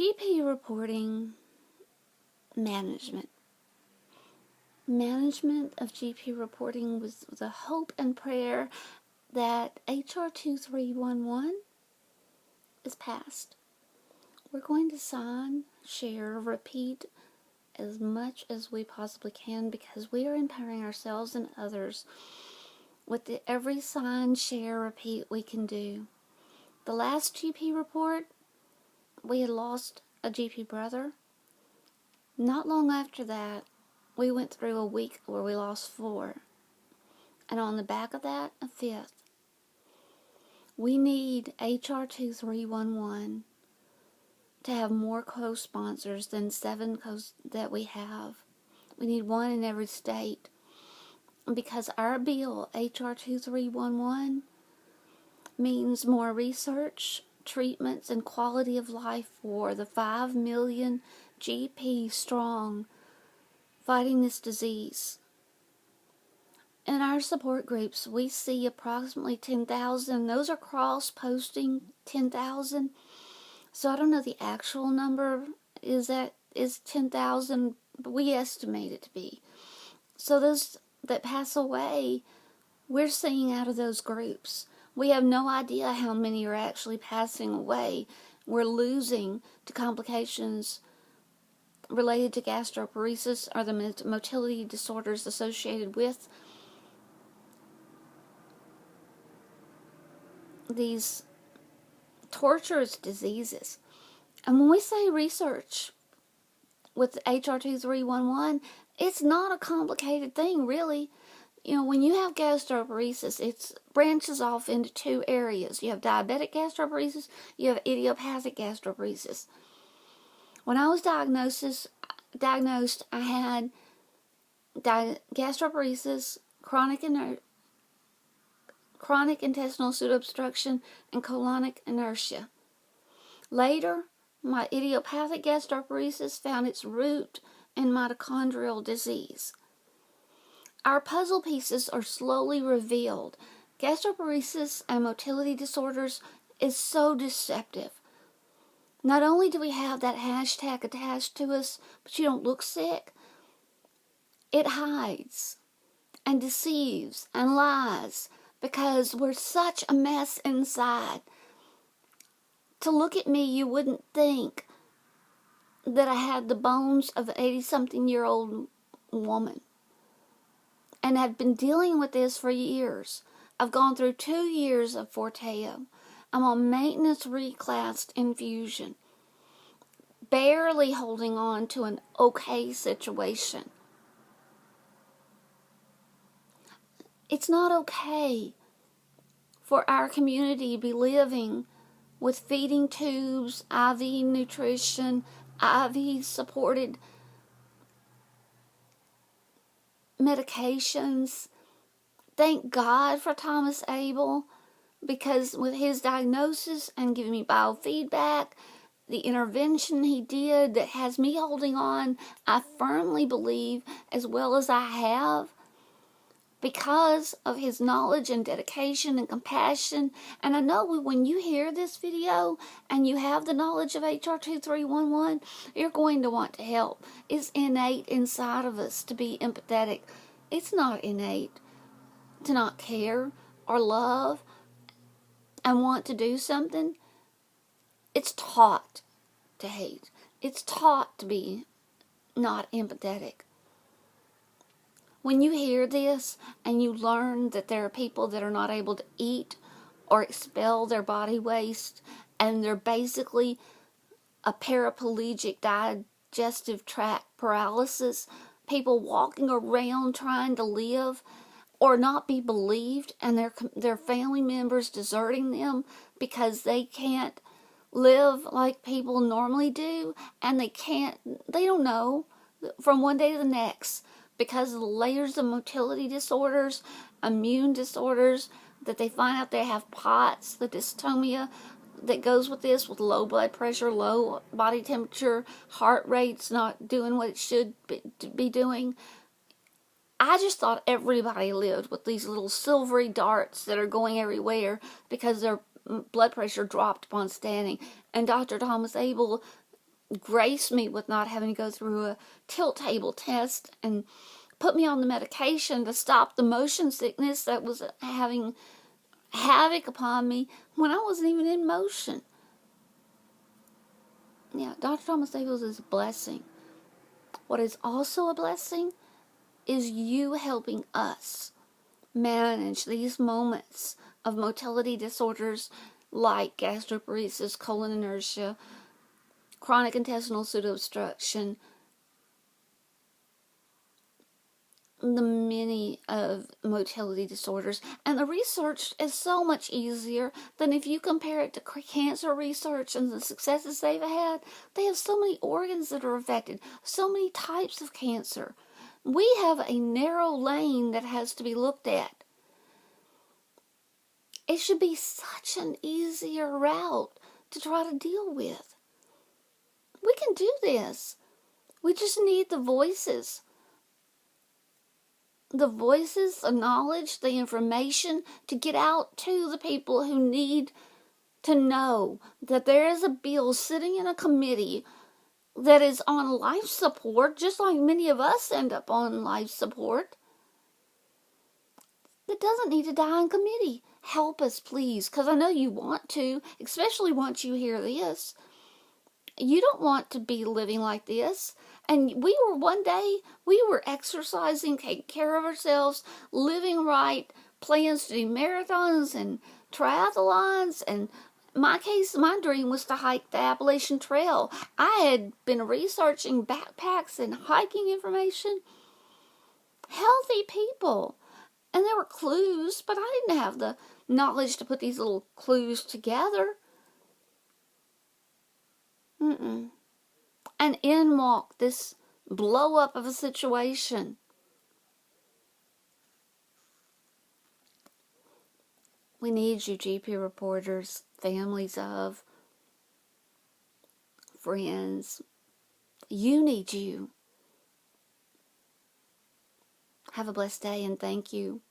GP reporting management. Management of GP reporting was the hope and prayer that HR 2311 is passed. We're going to sign, share, repeat as much as we possibly can because we are empowering ourselves and others with every sign, share, repeat we can do. The last GP report, we had lost a GP brother. Not long after that, we went through a week where we lost 4. And on the back of that, a 5th. We need HR 2311 to have more co-sponsors than 7 that we have. We need 1 in every state. Because our bill, HR 2311, means more research, treatments, and quality of life for the 5 million GP strong fighting this disease. In our support groups, we see approximately 10,000. Those are cross-posting 10,000. So I don't know the actual number is 10,000, but we estimate it to be. So those that pass away, we're seeing out of those groups. We have no idea how many are actually passing away. We're losing to complications related to gastroparesis or the motility disorders associated with these torturous diseases. And when we say research with HR 2311, it's not a complicated thing, really. You know, when you have gastroparesis, it branches off into 2 areas. You have diabetic gastroparesis, you have idiopathic gastroparesis. When I was diagnosed, I had gastroparesis, chronic intestinal pseudoobstruction, and colonic inertia. Later, my idiopathic gastroparesis found its root in mitochondrial disease. Our puzzle pieces are slowly revealed. Gastroparesis and motility disorders is so deceptive. Not only do we have that hashtag attached to us, but you don't look sick, it hides and deceives and lies because we're such a mess inside. To look at me, you wouldn't think that I had the bones of an 80-something-year-old woman. And I've been dealing with this for years. I've gone through 2 years of Forteo. I'm on maintenance reclassed infusion. Barely holding on to an okay situation. It's not okay for our community to be living with feeding tubes, IV nutrition, IV supported medications. Thank God for Thomas Abel, because with his diagnosis and giving me biofeedback, the intervention he did that has me holding on, I firmly believe, as well as I have, because of his knowledge and dedication and compassion. And I know when you hear this video and you have the knowledge of HR 2311, you're going to want to help. It's innate inside of us to be empathetic. It's not innate to not care or love and want to do something. It's taught to hate. It's taught to be not empathetic. When you hear this and you learn that there are people that are not able to eat or expel their body waste and they're basically a paraplegic digestive tract paralysis, people walking around trying to live or not be believed, and their family members deserting them because they can't live like people normally do, and they don't know from one day to the next because of the layers of motility disorders, immune disorders, that they find out they have POTS, the dystonia that goes with this, with low blood pressure, low body temperature, heart rate's not doing what it should be doing. I just thought everybody lived with these little silvery darts that are going everywhere because their blood pressure dropped upon standing. And Dr. Thomas Abel graced me with not having to go through a tilt table test and put me on the medication to stop the motion sickness that was having havoc upon me when I wasn't even in motion. Yeah, Dr. Thomas Staples is a blessing. What is also a blessing is you helping us manage these moments of motility disorders like gastroparesis, colon inertia, chronic intestinal pseudoobstruction, the many of motility disorders. And the research is so much easier than if you compare it to cancer research and the successes they've had. They have so many organs that are affected, so many types of cancer. We have a narrow lane that has to be looked at. It should be such an easier route to try to deal with. We can do this. We just need the voices. The voices, the knowledge, the information to get out to the people who need to know that there is a bill sitting in a committee that is on life support, just like many of us end up on life support, that doesn't need to die in committee. Help us, please, because I know you want to, especially once you hear this. You don't want to be living like this. And one day, we were exercising, taking care of ourselves, living right, plans to do marathons and triathlons. And my dream was to hike the Appalachian Trail. I had been researching backpacks and hiking information. Healthy people. And there were clues, but I didn't have the knowledge to put these little clues together. And in walked this blow up of a situation. We need you, GP reporters, families of, friends. You need you. Have a blessed day and thank you.